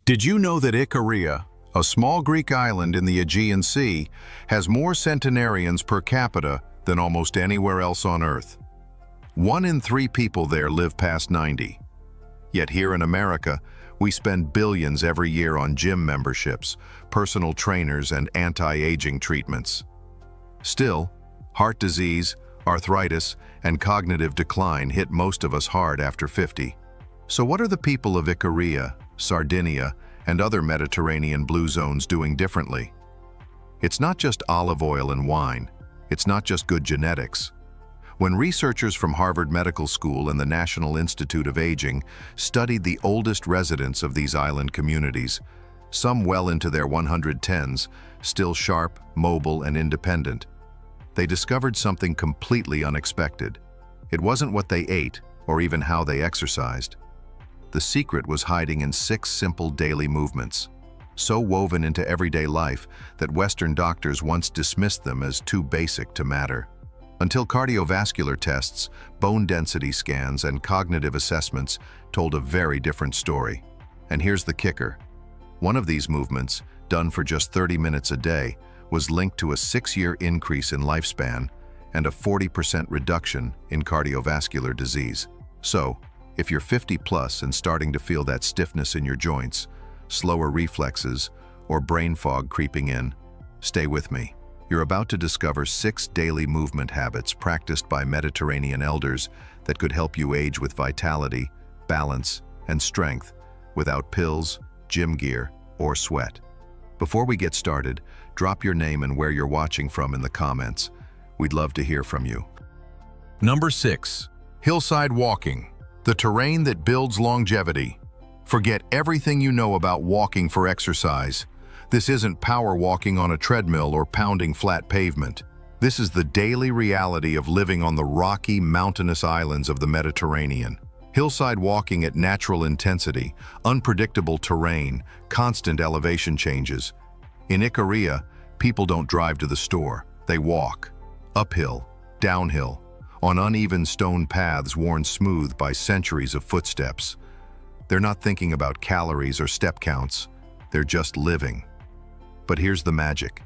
Did you know that Ikaria, a small Greek island in the Aegean Sea, has more centenarians per capita than almost anywhere else on Earth? 1 in 3 people there live past 90. Yet here in America, we spend billions every year on gym memberships, personal trainers, and anti-aging treatments. Still, heart disease, arthritis, and cognitive decline hit most of us hard after 50. So what are the people of Ikaria, Sardinia, and other Mediterranean blue zones doing differently? It's not just olive oil and wine. It's not just good genetics. When researchers from Harvard Medical School and the National Institute of Aging studied the oldest residents of these island communities, some well into their 110s, still sharp, mobile, and independent, they discovered something completely unexpected. It wasn't what they ate or even how they exercised. The secret was hiding in 6 simple daily movements, so woven into everyday life that Western doctors once dismissed them as too basic to matter. Until cardiovascular tests, bone density scans, and cognitive assessments told a very different story. And here's the kicker. One of these movements, done for just 30 minutes a day, was linked to a 6-year increase in lifespan and a 40% reduction in cardiovascular disease. So, if you're 50 plus and starting to feel that stiffness in your joints, slower reflexes, or brain fog creeping in, stay with me. You're about to discover 6 daily movement habits practiced by Mediterranean elders that could help you age with vitality, balance, and strength without pills, gym gear, or sweat. Before we get started, drop your name and where you're watching from in the comments. We'd love to hear from you. Number 6. Hillside walking, the terrain that builds longevity. Forget everything you know about walking for exercise. This isn't power walking on a treadmill or pounding flat pavement. This is the daily reality of living on the rocky, mountainous islands of the Mediterranean. Hillside walking at natural intensity, unpredictable terrain, constant elevation changes. In Ikaria, people don't drive to the store. They walk. Uphill, downhill, on uneven stone paths worn smooth by centuries of footsteps. They're not thinking about calories or step counts. They're just living. But here's the magic.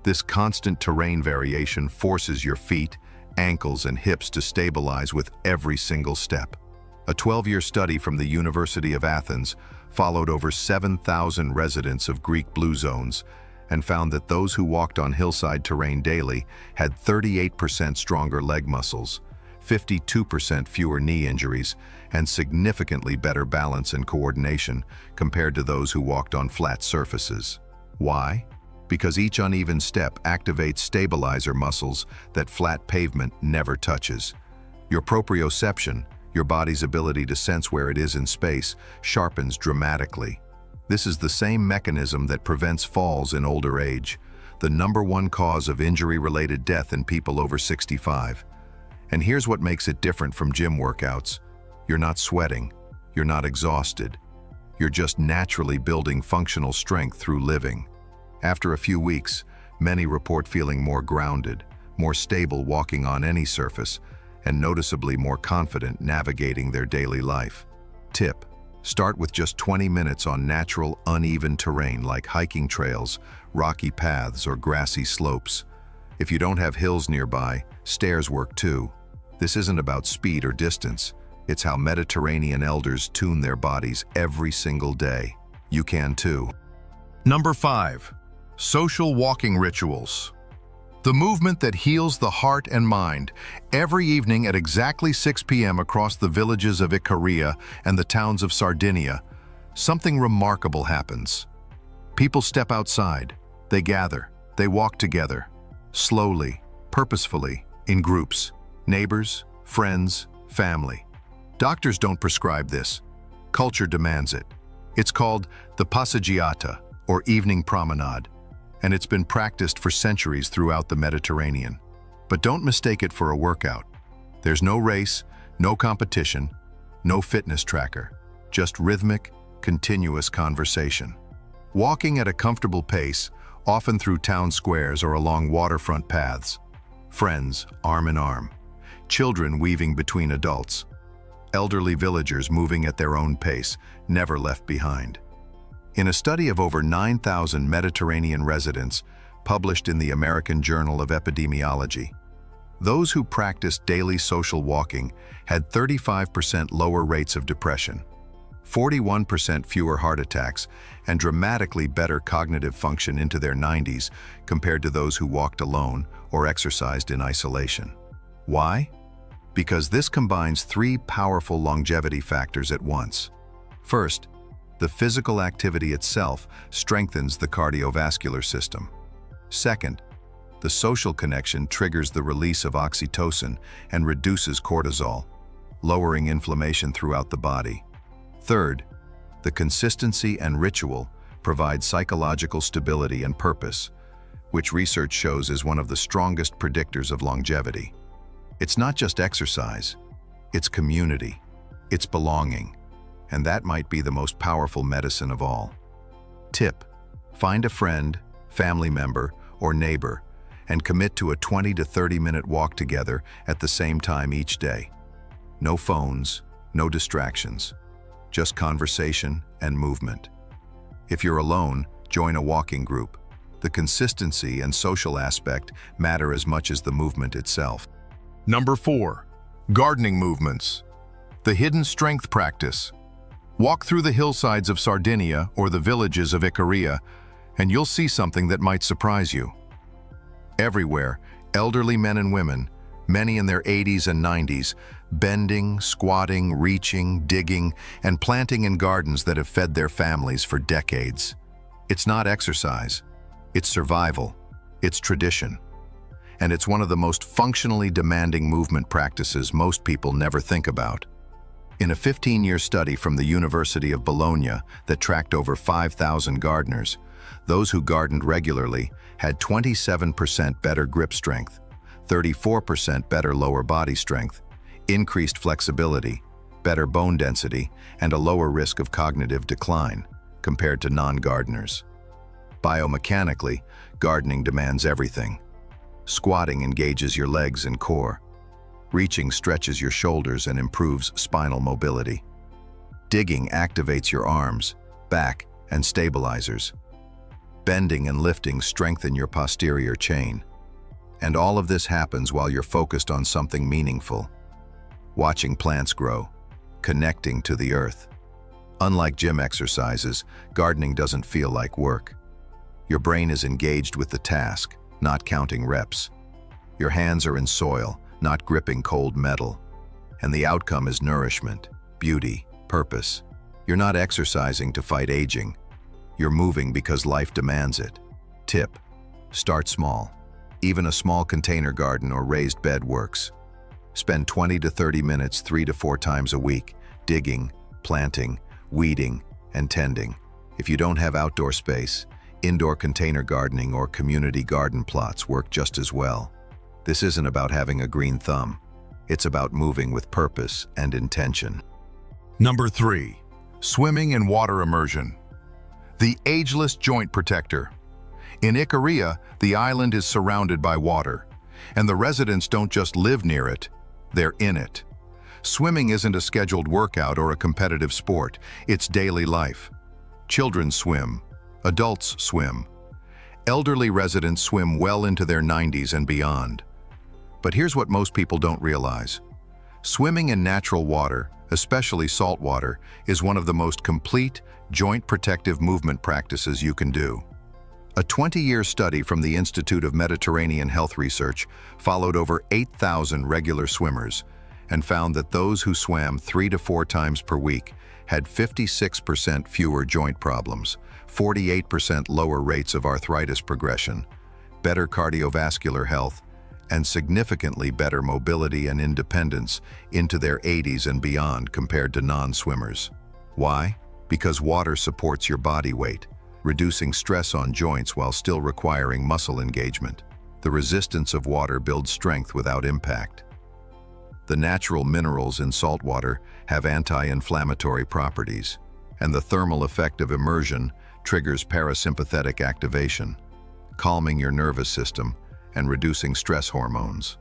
This constant terrain variation forces your feet, ankles, and hips to stabilize with every single step. A 12-year study from the University of Athens followed over 7,000 residents of Greek blue zones and found that those who walked on hillside terrain daily had 38% stronger leg muscles, 52% fewer knee injuries, and significantly better balance and coordination compared to those who walked on flat surfaces. Why? Because each uneven step activates stabilizer muscles that flat pavement never touches. Your proprioception, your body's ability to sense where it is in space, sharpens dramatically. This is the same mechanism that prevents falls in older age, the #1 cause of injury-related death in people over 65. And here's what makes it different from gym workouts. You're not sweating. You're not exhausted. You're just naturally building functional strength through living. After a few weeks, many report feeling more grounded, more stable walking on any surface, and noticeably more confident navigating their daily life. Tip: start with just 20 minutes on natural, uneven terrain like hiking trails, rocky paths, or grassy slopes. If you don't have hills nearby, stairs work too. This isn't about speed or distance. It's how Mediterranean elders tune their bodies every single day. You can too. Number 5. Social walking rituals. The movement that heals the heart and mind. Every evening at exactly 6 p.m. across the villages of Ikaria and the towns of Sardinia, something remarkable happens. People step outside. They gather. They walk together. Slowly, purposefully, in groups. Neighbors, friends, family. Doctors don't prescribe this. Culture demands it. It's called the passeggiata, or evening promenade, and it's been practiced for centuries throughout the Mediterranean. But don't mistake it for a workout. There's no race, no competition, no fitness tracker, just rhythmic, continuous conversation. Walking at a comfortable pace, often through town squares or along waterfront paths. Friends, arm in arm. Children weaving between adults. Elderly villagers moving at their own pace, never left behind. In a study of over 9,000 Mediterranean residents published in the American Journal of Epidemiology, those who practiced daily social walking had 35% lower rates of depression, 41% fewer heart attacks, and dramatically better cognitive function into their 90s compared to those who walked alone or exercised in isolation. Why? Because this combines three powerful longevity factors at once. First, the physical activity itself strengthens the cardiovascular system. Second, the social connection triggers the release of oxytocin and reduces cortisol, lowering inflammation throughout the body. Third, the consistency and ritual provide psychological stability and purpose, which research shows is one of the strongest predictors of longevity. It's not just exercise, it's community, it's belonging, and that might be the most powerful medicine of all. Tip: find a friend, family member, or neighbor and commit to a 20 to 30-minute walk together at the same time each day. No phones, no distractions, just conversation and movement. If you're alone, join a walking group. The consistency and social aspect matter as much as the movement itself. Number 4, gardening movements. The hidden strength practice. Walk through the hillsides of Sardinia or the villages of Ikaria, and you'll see something that might surprise you. Everywhere, elderly men and women, many in their 80s and 90s, bending, squatting, reaching, digging, and planting in gardens that have fed their families for decades. It's not exercise, it's survival, it's tradition. And it's one of the most functionally demanding movement practices most people never think about. In a 15-year study from the University of Bologna that tracked over 5,000 gardeners, those who gardened regularly had 27% better grip strength, 34% better lower body strength, increased flexibility, better bone density, and a lower risk of cognitive decline compared to non-gardeners. Biomechanically, gardening demands everything. Squatting engages your legs and core. Reaching stretches your shoulders and improves spinal mobility. Digging activates your arms, back, and stabilizers. Bending and lifting strengthen your posterior chain. And all of this happens while you're focused on something meaningful. Watching plants grow, connecting to the earth. Unlike gym exercises, gardening doesn't feel like work. Your brain is engaged with the task, not counting reps. Your hands are in soil, not gripping cold metal. And the outcome is nourishment, beauty, purpose. You're not exercising to fight aging. You're moving because life demands it. Tip: start small. Even a small container garden or raised bed works. Spend 20 to 30 minutes 3 to 4 times a week, digging, planting, weeding, and tending. If you don't have outdoor space, indoor container gardening or community garden plots work just as well. This isn't about having a green thumb. It's about moving with purpose and intention. Number 3, swimming and water immersion. The ageless joint protector. In Ikaria, the island is surrounded by water, and the residents don't just live near it, they're in it. Swimming isn't a scheduled workout or a competitive sport, it's daily life. Children swim, adults swim. Elderly residents swim well into their 90s and beyond. But here's what most people don't realize. Swimming in natural water, especially salt water, is one of the most complete, joint protective movement practices you can do. A 20-year study from the Institute of Mediterranean Health Research followed over 8,000 regular swimmers and found that those who swam 3 to 4 times per week had 56% fewer joint problems, 48% lower rates of arthritis progression, better cardiovascular health, and significantly better mobility and independence into their 80s and beyond compared to non-swimmers. Why? Because water supports your body weight, reducing stress on joints while still requiring muscle engagement. The resistance of water builds strength without impact. The natural minerals in salt water have anti-inflammatory properties, and the thermal effect of immersion triggers parasympathetic activation, calming your nervous system and reducing stress hormones.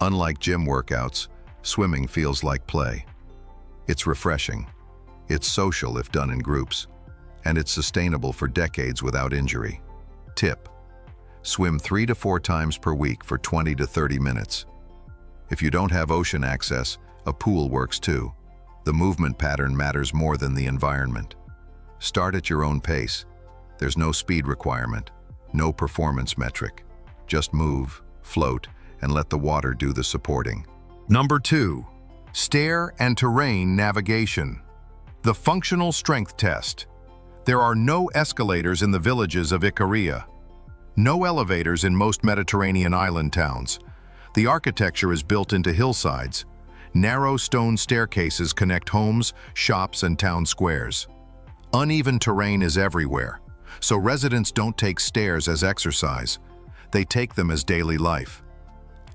Unlike gym workouts, swimming feels like play. It's refreshing. It's social if done in groups, and it's sustainable for decades without injury. Tip: swim 3 to 4 times per week for 20 to 30 minutes. If you don't have ocean access, a pool works too. The movement pattern matters more than the environment. Start at your own pace. There's no speed requirement, no performance metric. Just move, float, and let the water do the supporting. Number 2, stair and terrain navigation. The functional strength test. There are no escalators in the villages of Ikaria. No elevators in most Mediterranean island towns. The architecture is built into hillsides. Narrow stone staircases connect homes, shops, and town squares. Uneven terrain is everywhere, so residents don't take stairs as exercise. They take them as daily life.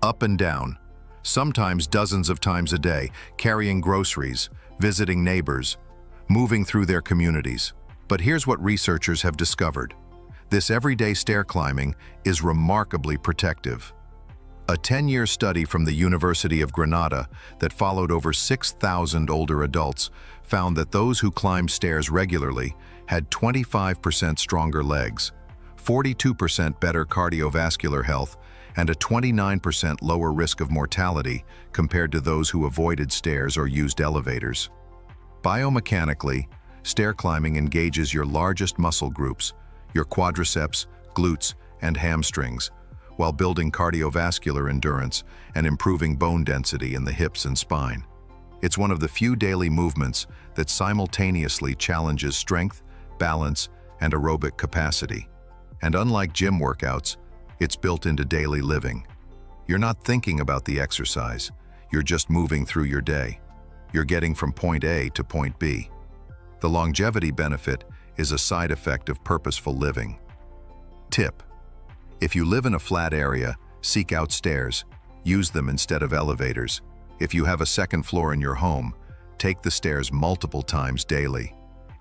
Up and down, sometimes dozens of times a day, carrying groceries, visiting neighbors, moving through their communities. But here's what researchers have discovered. This everyday stair climbing is remarkably protective. A 10-year study from the University of Granada that followed over 6,000 older adults found that those who climbed stairs regularly had 25% stronger legs, 42% better cardiovascular health, and a 29% lower risk of mortality compared to those who avoided stairs or used elevators. Biomechanically, stair climbing engages your largest muscle groups, your quadriceps, glutes, and hamstrings, while building cardiovascular endurance and improving bone density in the hips and spine. It's one of the few daily movements that simultaneously challenges strength, balance, and aerobic capacity. And unlike gym workouts, it's built into daily living. You're not thinking about the exercise, you're just moving through your day. You're getting from point A to point B. The longevity benefit is a side effect of purposeful living. Tip: if you live in a flat area, seek out stairs. Use them instead of elevators. If you have a second floor in your home, take the stairs multiple times daily.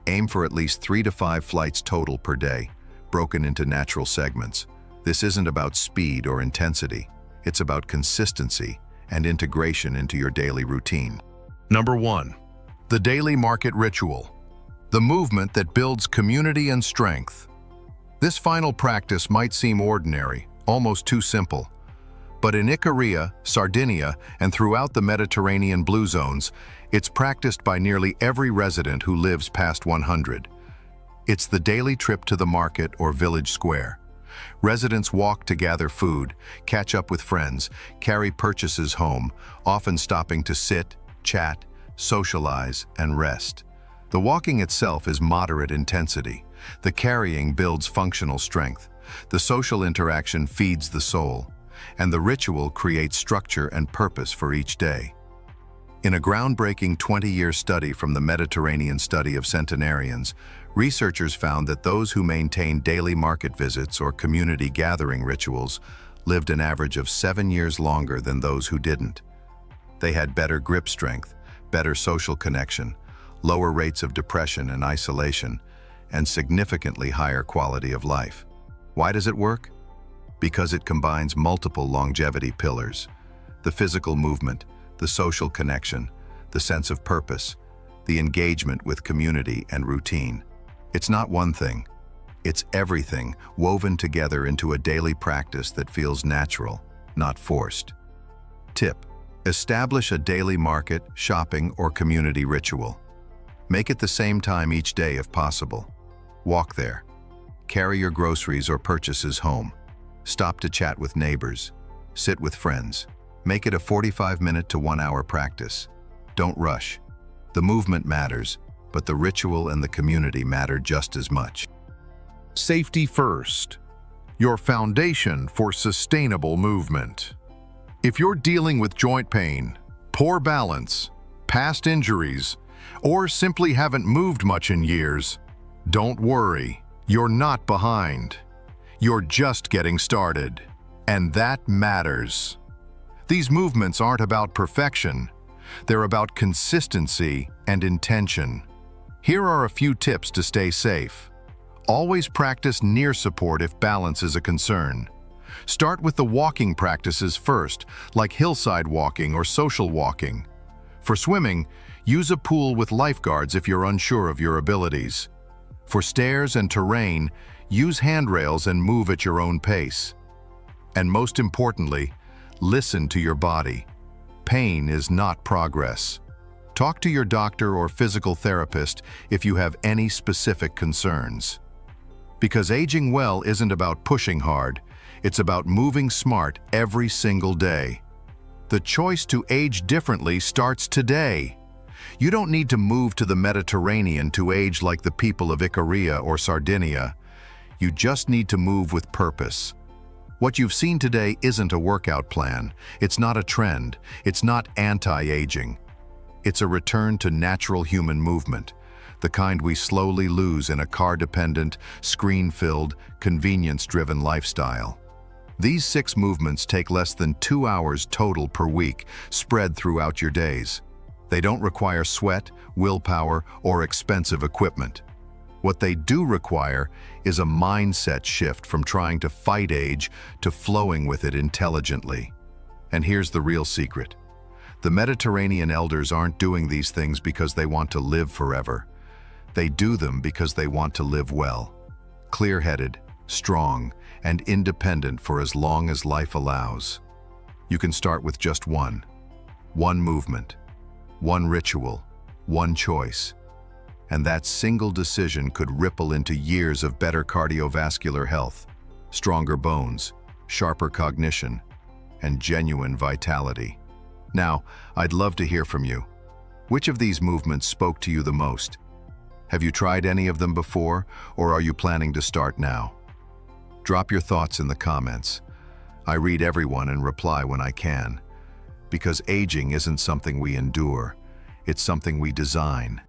Aim for at least 3 to 5 flights total per day, broken into natural segments. This isn't about speed or intensity. It's about consistency and integration into your daily routine. Number 1, the daily market ritual. The movement that builds community and strength. This final practice might seem ordinary, almost too simple. But in Ikaria, Sardinia, and throughout the Mediterranean blue zones, it's practiced by nearly every resident who lives past 100. It's the daily trip to the market or village square. Residents walk to gather food, catch up with friends, carry purchases home, often stopping to sit, chat, socialize, and rest. The walking itself is moderate intensity. The carrying builds functional strength. The social interaction feeds the soul. And the ritual creates structure and purpose for each day. In a groundbreaking 20-year study from the Mediterranean study of centenarians, researchers found that those who maintained daily market visits or community gathering rituals lived an average of 7 years longer than those who didn't. They had better grip strength, better social connection, lower rates of depression and isolation, and significantly higher quality of life. Why does it work? Because it combines multiple longevity pillars: the physical movement, the social connection, the sense of purpose, the engagement with community and routine. It's not one thing. It's everything woven together into a daily practice that feels natural, not forced. Tip: establish a daily market, shopping, or community ritual. Make it the same time each day if possible. Walk there. Carry your groceries or purchases home. Stop to chat with neighbors. Sit with friends. Make it a 45-minute to 1-hour practice. Don't rush. The movement matters, but the ritual and the community matter just as much. Safety first. Your foundation for sustainable movement. If you're dealing with joint pain, poor balance, past injuries, or simply haven't moved much in years, don't worry. You're not behind. You're just getting started. And that matters. These movements aren't about perfection. They're about consistency and intention. Here are a few tips to stay safe. Always practice near support if balance is a concern. Start with the walking practices first, like hillside walking or social walking. For swimming, use a pool with lifeguards if you're unsure of your abilities. For stairs and terrain, use handrails and move at your own pace. And most importantly, listen to your body. Pain is not progress. Talk to your doctor or physical therapist if you have any specific concerns. Because aging well isn't about pushing hard, it's about moving smart every single day. The choice to age differently starts today. You don't need to move to the Mediterranean to age like the people of Ikaria or Sardinia. You just need to move with purpose. What you've seen today isn't a workout plan. It's not a trend. It's not anti-aging. It's a return to natural human movement, the kind we slowly lose in a car-dependent, screen-filled, convenience-driven lifestyle. These 6 movements take less than 2 hours total per week, spread throughout your days. They don't require sweat, willpower, or expensive equipment. What they do require is a mindset shift from trying to fight age to flowing with it intelligently. And here's the real secret. The Mediterranean elders aren't doing these things because they want to live forever. They do them because they want to live well, clear-headed, strong, and independent for as long as life allows. You can start with just one movement, one ritual, one choice. And that single decision could ripple into years of better cardiovascular health, stronger bones, sharper cognition, and genuine vitality. Now, I'd love to hear from you. Which of these movements spoke to you the most? Have you tried any of them before, or are you planning to start now? Drop your thoughts in the comments. I read everyone and reply when I can. Because aging isn't something we endure, it's something we design.